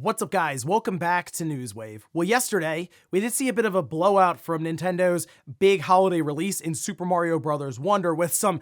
What's up, guys? Welcome back to Newswave. Well, yesterday, we did see a bit of a blowout from Nintendo's big holiday release in Super Mario Bros. Wonder with some,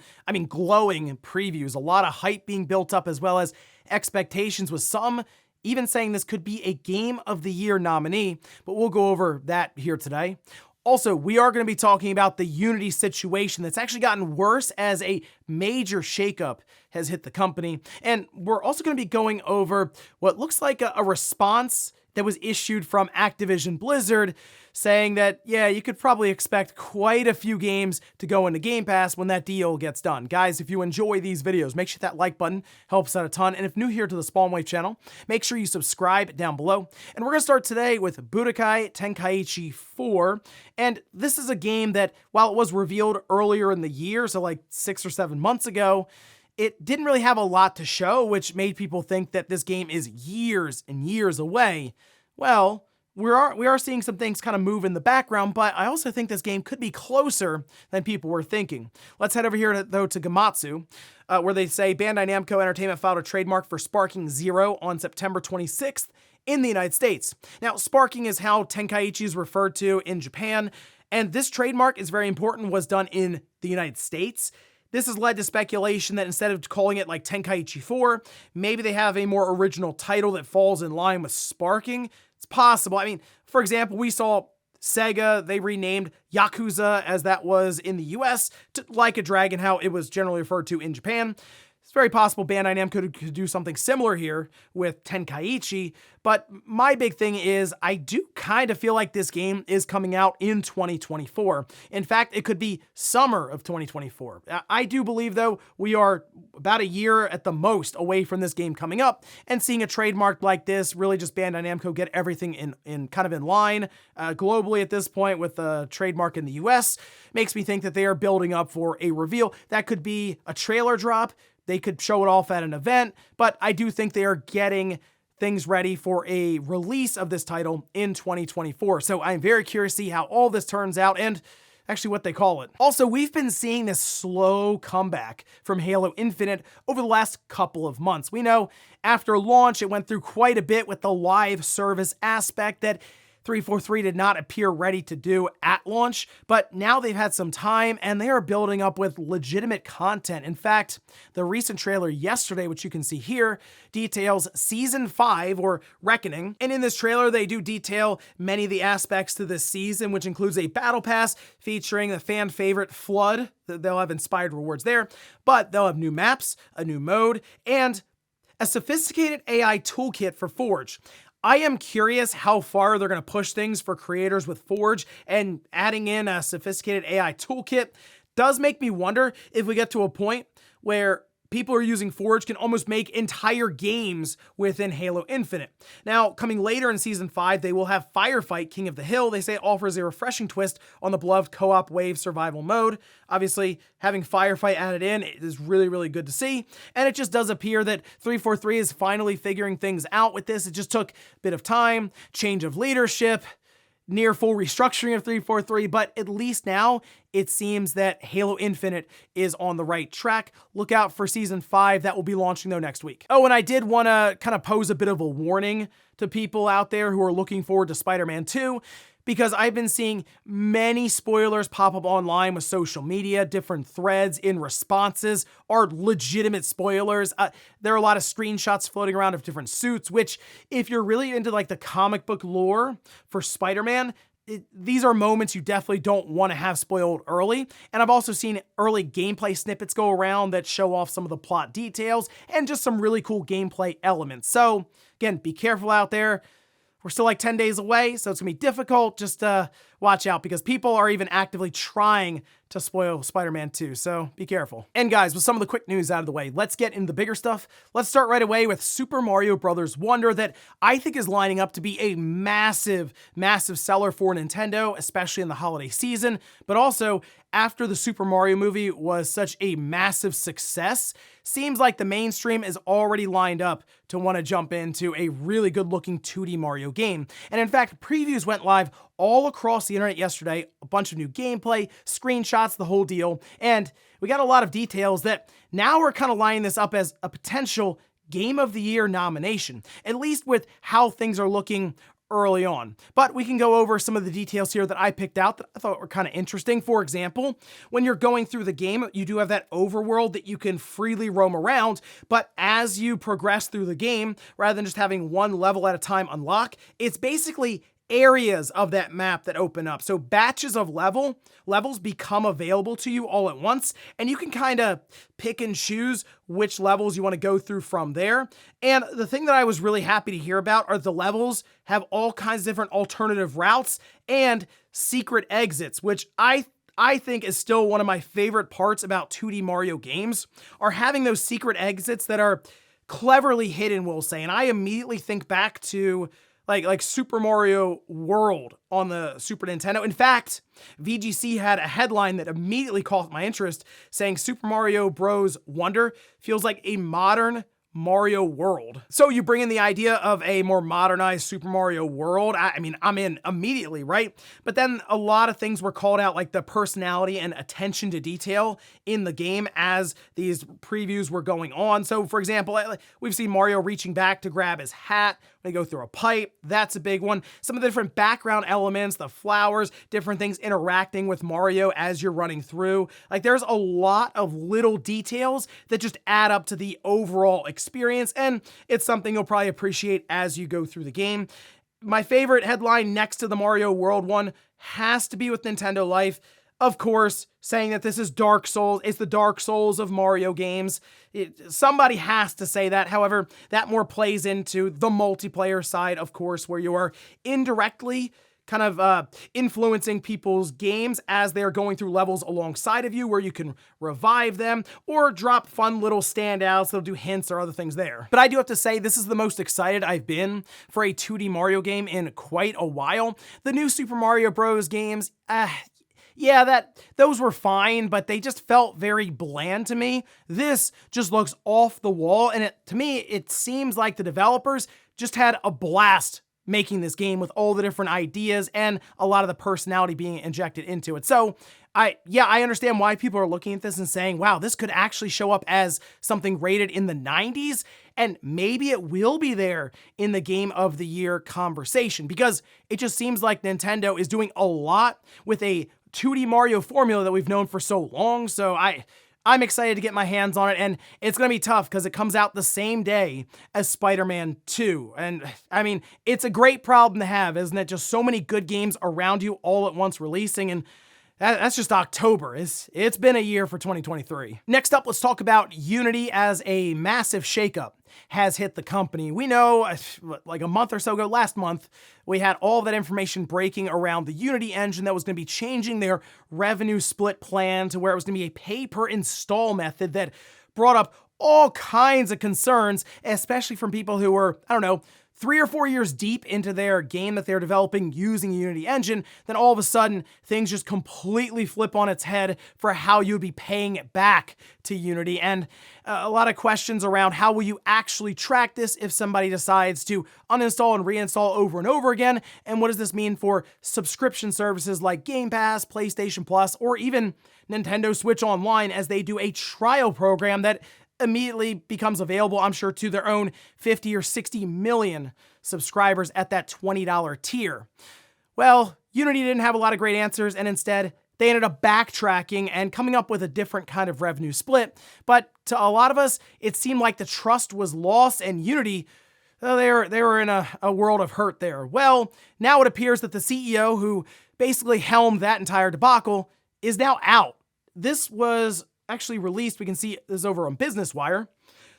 glowing previews, a lot of hype being built up as well as expectations, with some even saying this could be a Game of the Year nominee, but we'll go over that here today. Also, we are going to be talking about the Unity situation that's actually gotten worse as a major shakeup has hit the company. And we're also going to be going over what looks like a response that was issued from Activision Blizzard saying that, yeah, you could probably expect quite a few games to go into Game Pass when that deal gets done. Guys, if you enjoy these videos, make sure that like button helps out a ton. And if new here to the Spawnwave channel, make sure you subscribe down below. And we're going to start today with Budokai Tenkaichi 4. And this is a game that, while it was revealed earlier in the year, so like 6 or 7 months ago, it didn't really have a lot to show, which made people think that this game is years and years away. Well, we are seeing some things kind of move in the background, but I also think this game could be closer than people were thinking. Let's head over here, though, to Gematsu, where they say Bandai Namco Entertainment filed a trademark for Sparking Zero on September 26th in the United States. Now, sparking is how Tenkaichi is referred to in Japan, and this trademark is very important, was done in the United States. This has led to speculation that instead of calling it like Tenkaichi 4, maybe they have a more original title that falls in line with sparking. It's possible. For example, we saw Sega, they renamed Yakuza, as that was in the US, to Like a Dragon, how it was generally referred to in Japan. It's very possible Bandai Namco could do something similar here with Tenkaichi, but my big thing is I do kind of feel like this game is coming out in 2024. In fact, it could be summer of 2024. I do believe, though, we are about a year at the most away from this game coming up, and seeing a trademark like this, really just Bandai Namco get everything in kind of in line globally at this point with the trademark in the US, makes me think that they are building up for a reveal. That could be a trailer drop. They could show it off at an event, but I do think they are getting things ready for a release of this title in 2024. So I'm very curious to see how all this turns out and actually what they call it. Also, we've been seeing this slow comeback from Halo Infinite over the last couple of months. We know after launch, it went through quite a bit with the live service aspect that 343 did not appear ready to do at launch, but now they've had some time and they are building up with legitimate content. In fact, the recent trailer yesterday, which you can see here, details Season 5, or Reckoning, and in this trailer they do detail many of the aspects to this season, which includes a battle pass featuring the fan favorite Flood. They'll have inspired rewards there, but they'll have new maps, a new mode, and a sophisticated AI toolkit for Forge. I am curious how far they're going to push things for creators with Forge, and adding in a sophisticated AI toolkit does make me wonder if we get to a point where people who are using Forge can almost make entire games within Halo Infinite. Now, coming later in Season 5, they will have Firefight King of the Hill. They say it offers a refreshing twist on the beloved co-op wave survival mode. Obviously, having Firefight added in is really, really good to see. And it just does appear that 343 is finally figuring things out with this. It just took a bit of time, change of leadership, near full restructuring of 343, but at least now it seems that Halo Infinite is on the right track. Look out for Season 5. That will be launching, though, next week. Oh, and I did want to kind of pose a bit of a warning to people out there who are looking forward to Spider-Man 2, because I've been seeing many spoilers pop up online with social media. Different threads in responses are legitimate spoilers. There are a lot of screenshots floating around of different suits, which, if you're really into like the comic book lore for Spider-Man, these are moments you definitely don't want to have spoiled early. And I've also seen early gameplay snippets go around that show off some of the plot details and just some really cool gameplay elements. So again, be careful out there. We're still like 10 days away, so it's gonna be difficult. Just watch out, because people are even actively trying to spoil Spider-Man 2, so be careful. And guys, with some of the quick news out of the way, let's get into the bigger stuff. Let's start right away with Super Mario Bros. Wonder, that I think is lining up to be a massive, massive seller for Nintendo, especially in the holiday season, but also after the Super Mario movie was such a massive success, seems like the mainstream is already lined up to want to jump into a really good-looking 2D Mario game. And in fact, previews went live all across the internet yesterday, a bunch of new gameplay, screenshots, the whole deal, and we got a lot of details that now we're kind of lining this up as a potential Game of the Year nomination, at least with how things are looking early on. But we can go over some of the details here that I picked out that I thought were kind of interesting. For example, when you're going through the game, you do have that overworld that you can freely roam around, but as you progress through the game, rather than just having one level at a time unlock, it's basically areas of that map that open up. So batches of levels become available to you all at once, and you can kind of pick and choose which levels you want to go through from there. And the thing that I was really happy to hear about are the levels have all kinds of different alternative routes and secret exits, which I think is still one of my favorite parts about 2D Mario games, are having those secret exits that are cleverly hidden, we'll say. And I immediately think back to like Super Mario World on the Super Nintendo. In fact, VGC had a headline that immediately caught my interest, saying Super Mario Bros. Wonder feels like a modern Mario World. So you bring in the idea of a more modernized Super Mario World. I mean, I'm in immediately, right? But then a lot of things were called out, like the personality and attention to detail in the game as these previews were going on. So for example, we've seen Mario reaching back to grab his hat when they go through a pipe. That's a big one. Some of the different background elements, the flowers, different things interacting with Mario as you're running through. Like there's a lot of little details that just add up to the overall experience, and it's something you'll probably appreciate as you go through the game. My favorite headline next to the Mario World one has to be with Nintendo Life. Of course, saying that this is Dark Souls, it's the Dark Souls of Mario games. Somebody has to say that. However, that more plays into the multiplayer side, of course, where you are indirectly kind of influencing people's games as they're going through levels alongside of you, where you can revive them or drop fun little standouts. They'll do hints or other things there. But I do have to say, this is the most excited I've been for a 2D Mario game in quite a while. The new Super Mario Bros. Games, yeah, those were fine, but they just felt very bland to me. This just looks off the wall, and to me, it seems like the developers just had a blast making this game with all the different ideas and a lot of the personality being injected into it. So I understand why people are looking at this and saying, wow, this could actually show up as something rated in the 90s, and maybe it will be there in the Game of the Year conversation, because it just seems like Nintendo is doing a lot with a 2D Mario formula that we've known for so long. So I'm excited to get my hands on it, and it's going to be tough because it comes out the same day as Spider-Man 2. And I mean, it's a great problem to have, isn't it? Just so many good games around you all at once releasing, and that's just October. It's been a year for 2023. Next up, let's talk about Unity, as a massive shakeup has hit the company. We know, like a month or so ago, last month, we had all that information breaking around the Unity engine that was going to be changing their revenue split plan to where it was going to be a pay-per-install method that brought up all kinds of concerns, especially from people who were, 3 or 4 years deep into their game that they're developing using the Unity engine. Then all of a sudden, things just completely flip on its head for how you'd be paying it back to Unity. And a lot of questions around how will you actually track this if somebody decides to uninstall and reinstall over and over again? And what does this mean for subscription services like Game Pass, PlayStation Plus, or even Nintendo Switch Online, as they do a trial program that immediately becomes available, I'm sure, to their own 50 or 60 million subscribers at that $20 tier. Well, Unity didn't have a lot of great answers, and instead they ended up backtracking and coming up with a different kind of revenue split. But to a lot of us, it seemed like the trust was lost, and Unity, they were in a world of hurt there. Well, now it appears that the CEO who basically helmed that entire debacle is now out. This was actually released, we can see this over on Business Wire.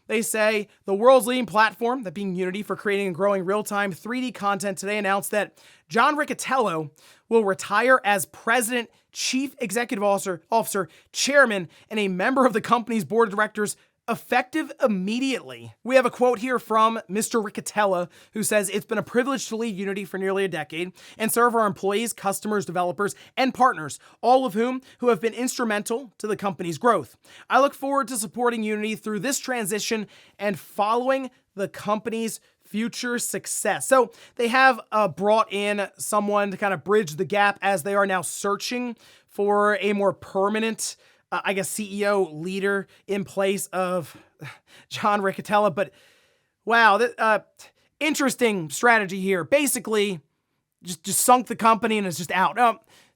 They say the world's leading platform, that being Unity, for creating and growing real-time 3D content, today announced that John Riccitiello will retire as president, chief executive officer, chairman, and a member of the company's board of directors, effective immediately. We have a quote here from Mr. Riccitiello, who says, "It's been a privilege to lead Unity for nearly a decade and serve our employees, customers, developers, and partners, all of whom have been instrumental to the company's growth. I look forward to supporting Unity through this transition and following the company's future success." So they have brought in someone to kind of bridge the gap as they are now searching for a more permanent CEO leader in place of John Riccitiello. But Wow, interesting strategy here. Basically, just sunk the company and is just out.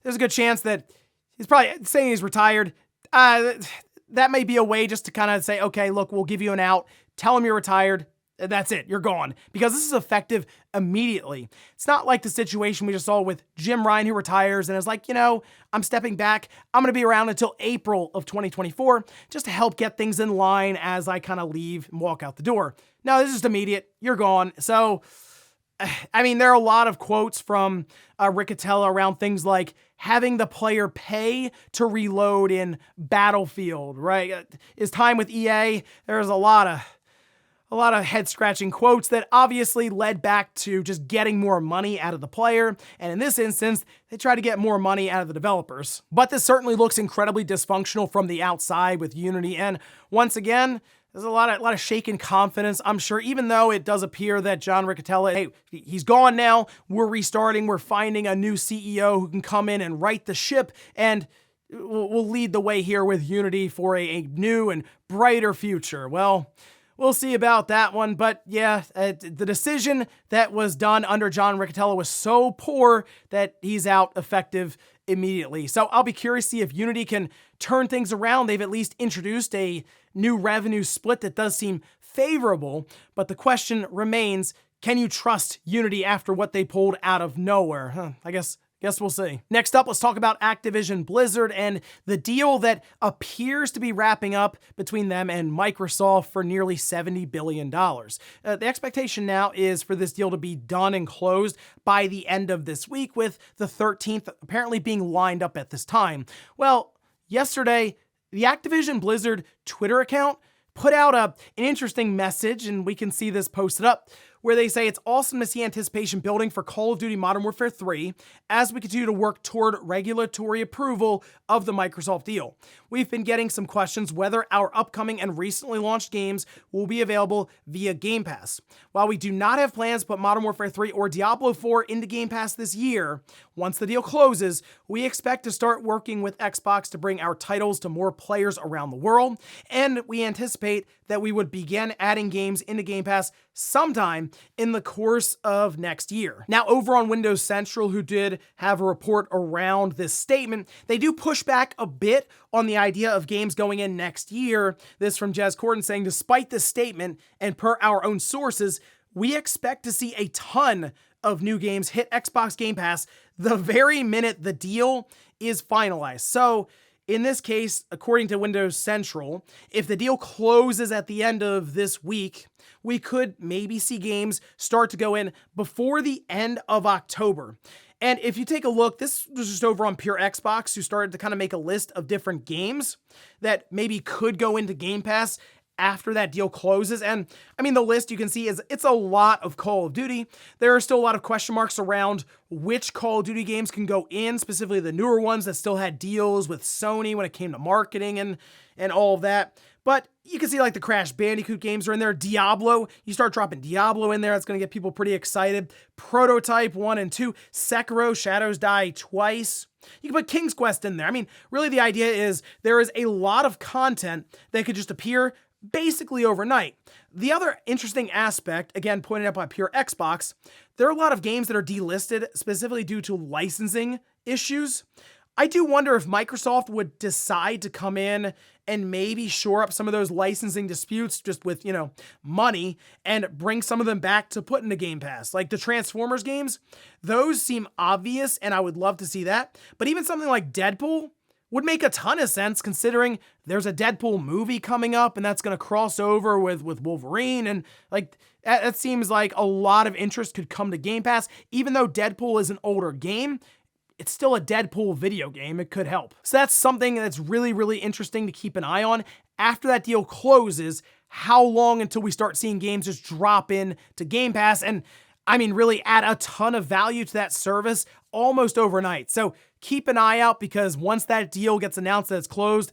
There's a good chance that he's probably saying he's retired. That may be a way just to kind of say, okay, look, we'll give you an out. Tell him you're retired. That's it. You're gone. Because this is effective immediately. It's not like the situation we just saw with Jim Ryan, who retires and is like, I'm stepping back. I'm going to be around until April of 2024 just to help get things in line as I kind of leave and walk out the door. No, this is just immediate. You're gone. So, there are a lot of quotes from Riccitiello around things like having the player pay to reload in Battlefield, right? His time with EA, there's a lot of head-scratching quotes that obviously led back to just getting more money out of the player, and in this instance, they try to get more money out of the developers. But this certainly looks incredibly dysfunctional from the outside with Unity, and once again, there's a lot of shaken confidence, I'm sure, even though it does appear that John Riccitiello, hey, he's gone now, we're restarting, we're finding a new CEO who can come in and right the ship, and will lead the way here with Unity for a new and brighter future. Well, we'll see about that one, but yeah, the decision that was done under John Riccitiello was so poor that he's out effective immediately. So I'll be curious to see if Unity can turn things around. They've at least introduced a new revenue split that does seem favorable, but the question remains, can you trust Unity after what they pulled out of nowhere? I guess we'll see. Next up, let's talk about Activision Blizzard and the deal that appears to be wrapping up between them and Microsoft for nearly $70 billion. The expectation now is for this deal to be done and closed by the end of this week, with the 13th apparently being lined up at this time. Well, yesterday, the Activision Blizzard Twitter account put out an interesting message, and we can see this posted up, where they say it's awesome to see anticipation building for Call of Duty Modern Warfare 3 as we continue to work toward regulatory approval of the Microsoft deal. We've been getting some questions whether our upcoming and recently launched games will be available via Game Pass. While we do not have plans to put Modern Warfare 3 or Diablo 4 into Game Pass this year, once the deal closes, we expect to start working with Xbox to bring our titles to more players around the world, and we anticipate that we would begin adding games into Game Pass sometime in the course of next year. Now, over on Windows Central, who did have a report around this statement, they do push back a bit on the idea of games going in next year. This from Jez Corden saying, despite this statement, and per our own sources, we expect to see a ton of new games hit Xbox Game Pass the very minute the deal is finalized. So, in this case, according to Windows Central, if the deal closes at the end of this week, we could maybe see games start to go in before the end of October. And if you take a look, this was just over on Pure Xbox, who started to kind of make a list of different games that maybe could go into Game Pass after that deal closes. And the list you can see is it's a lot of Call of Duty. There are still a lot of question marks around which Call of Duty games can go in, specifically the newer ones that still had deals with Sony when it came to marketing and all of that. But you can see like the Crash Bandicoot games are in there. Diablo, you start dropping Diablo in there, it's going to get people pretty excited. Prototype 1 and 2, Sekiro, Shadows Die Twice. You can put King's Quest in there. Really the idea is there is a lot of content that could just appear basically overnight. The other interesting aspect, again pointed out by Pure Xbox, there are a lot of games that are delisted specifically due to licensing issues. I do wonder if Microsoft would decide to come in and maybe shore up some of those licensing disputes just with, money and bring some of them back to put into Game Pass. Like the Transformers games, those seem obvious and I would love to see that. But even something like Deadpool would make a ton of sense considering there's a Deadpool movie coming up and that's going to cross over with Wolverine, and that seems like a lot of interest could come to Game Pass. Even though Deadpool is an older game, it's still a Deadpool video game. It could help. So that's something that's really, really interesting to keep an eye on. After that deal closes, how long until we start seeing games just drop in to Game Pass and really add a ton of value to that service almost overnight. So keep an eye out, because once that deal gets announced that it's closed,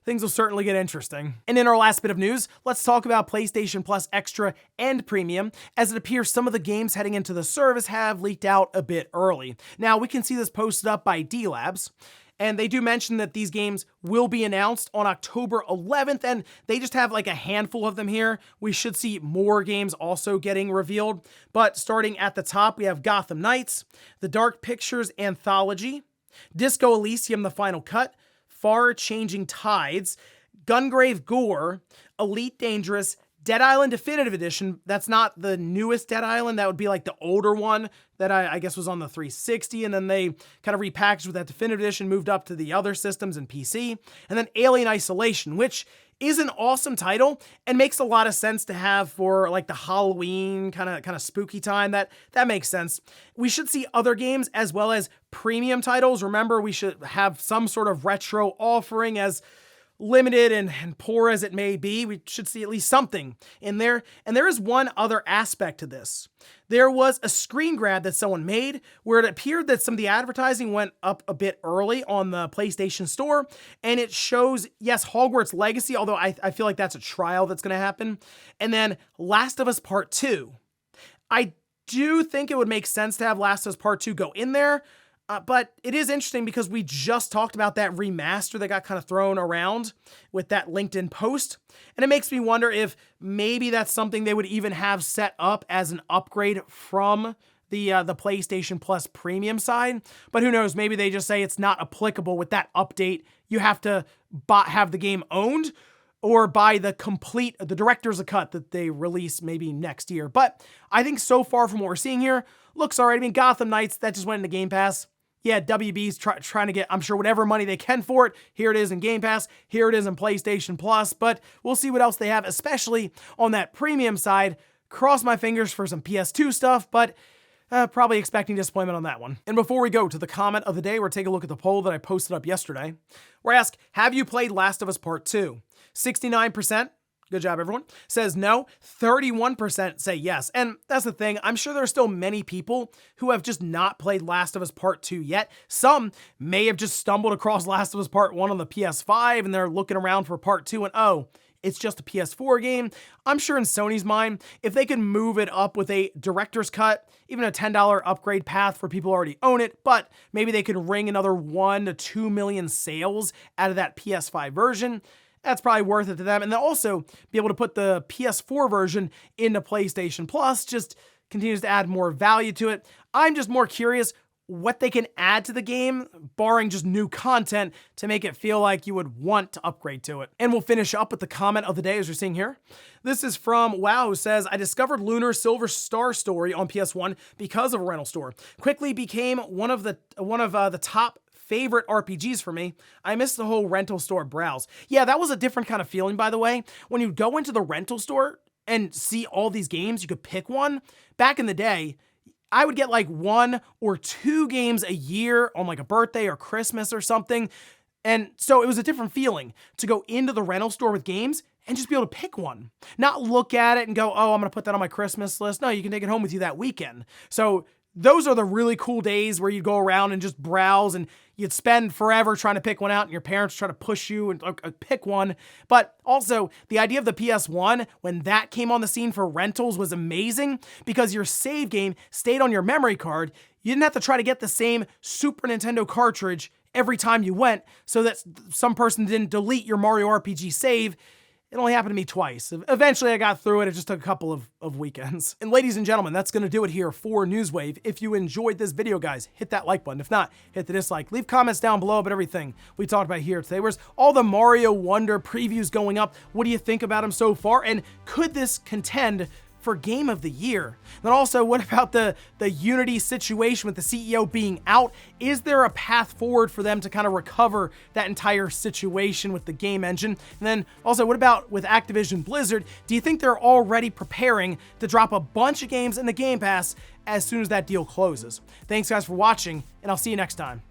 things will certainly get interesting. And in our last bit of news, let's talk about PlayStation Plus Extra and Premium, as it appears some of the games heading into the service have leaked out a bit early. Now, we can see this posted up by D-Labs, And they do mention that these games will be announced on October 11th, and they just have like a handful of them here. We should see more games also getting revealed. But starting at the top, we have Gotham Knights, The Dark Pictures Anthology, Disco Elysium: The Final Cut, Far Changing Tides, Gungrave Gore, Elite Dangerous, Dead Island Definitive Edition. That's not the newest Dead Island. That would be like the older one that I guess was on the 360, and then they kind of repackaged with that Definitive Edition, moved up to the other systems and PC. And then Alien Isolation, which is an awesome title and makes a lot of sense to have for like the Halloween kind of spooky time. That makes sense. We should see other games as well as premium titles. Remember, we should have some sort of retro offering, as limited and poor as it may be. We should see at least something in there. And there is one other aspect to this. There was a screen grab that someone made where it appeared that some of the advertising went up a bit early on the PlayStation Store, and it shows, yes, Hogwarts Legacy, although I feel like that's a trial that's going to happen, and then Last of Us Part 2. I do think it would make sense to have Last of Us Part 2 go in there, but it is interesting because we just talked about that remaster that got kind of thrown around with that LinkedIn post. And it makes me wonder if maybe that's something they would even have set up as an upgrade from the PlayStation Plus premium side. But who knows, maybe they just say it's not applicable with that update. You have to have the game owned or buy the director's cut that they release maybe next year. But I think so far from what we're seeing here, looks all right. I mean, Gotham Knights, that just went into Game Pass. Yeah, WB's trying to get, I'm sure, whatever money they can for it. Here it is in Game Pass. Here it is in PlayStation Plus. But we'll see what else they have, especially on that premium side. Cross my fingers for some PS2 stuff, but probably expecting disappointment on that one. And before we go to the comment of the day, we're taking a look at the poll that I posted up yesterday. We're asked, have you played Last of Us Part 2? 69%. Good job, everyone. Says no. 31% say yes. And that's the thing. I'm sure there are still many people who have just not played Last of Us Part 2 yet. Some may have just stumbled across Last of Us Part 1 on the PS5 and they're looking around for Part 2 and, oh, it's just a PS4 game. I'm sure in Sony's mind, if they can move it up with a director's cut, even a $10 upgrade path for people who already own it, but maybe they could wring another 1 to 2 million sales out of that PS5 version, that's probably worth it to them. And they'll also be able to put the PS4 version into PlayStation Plus, just continues to add more value to it. I'm just more curious what they can add to the game, barring just new content, to make it feel like you would want to upgrade to it. And we'll finish up with the comment of the day, as you're seeing here. This is from Wow, who says, I discovered Lunar Silver Star Story on PS1 because of a rental store. Quickly became one of the top favorite RPGs for me. I missed the whole rental store browse. Yeah, that was a different kind of feeling, by the way. When you go into the rental store and see all these games, you could pick one. Back in the day, I would get like 1 or 2 games a year on like a birthday or Christmas or something. And so it was a different feeling to go into the rental store with games and just be able to pick one. Not look at it and go, oh, I'm going to put that on my Christmas list. No, you can take it home with you that weekend. So those are the really cool days where you go around and just browse and you'd spend forever trying to pick one out and your parents try to push you and pick one. But also the idea of the PS1, when that came on the scene for rentals, was amazing because your save game stayed on your memory card. You didn't have to try to get the same Super Nintendo cartridge every time you went so that some person didn't delete your Mario RPG save. It only happened to me twice. Eventually I got through it. It just took a couple of weekends. And ladies and gentlemen, that's going to do it here for Newswave. If you enjoyed this video, guys, hit that like button. If not, hit the dislike. Leave comments down below about everything we talked about here today. Where's all the Mario Wonder previews going up? What do you think about them so far? And could this contend for Game of the Year? Then also, what about the Unity situation with the CEO being out? Is there a path forward for them to kind of recover that entire situation with the game engine? And then also, what about with Activision Blizzard? Do you think they're already preparing to drop a bunch of games in the Game Pass as soon as that deal closes? Thanks guys for watching, and I'll see you next time.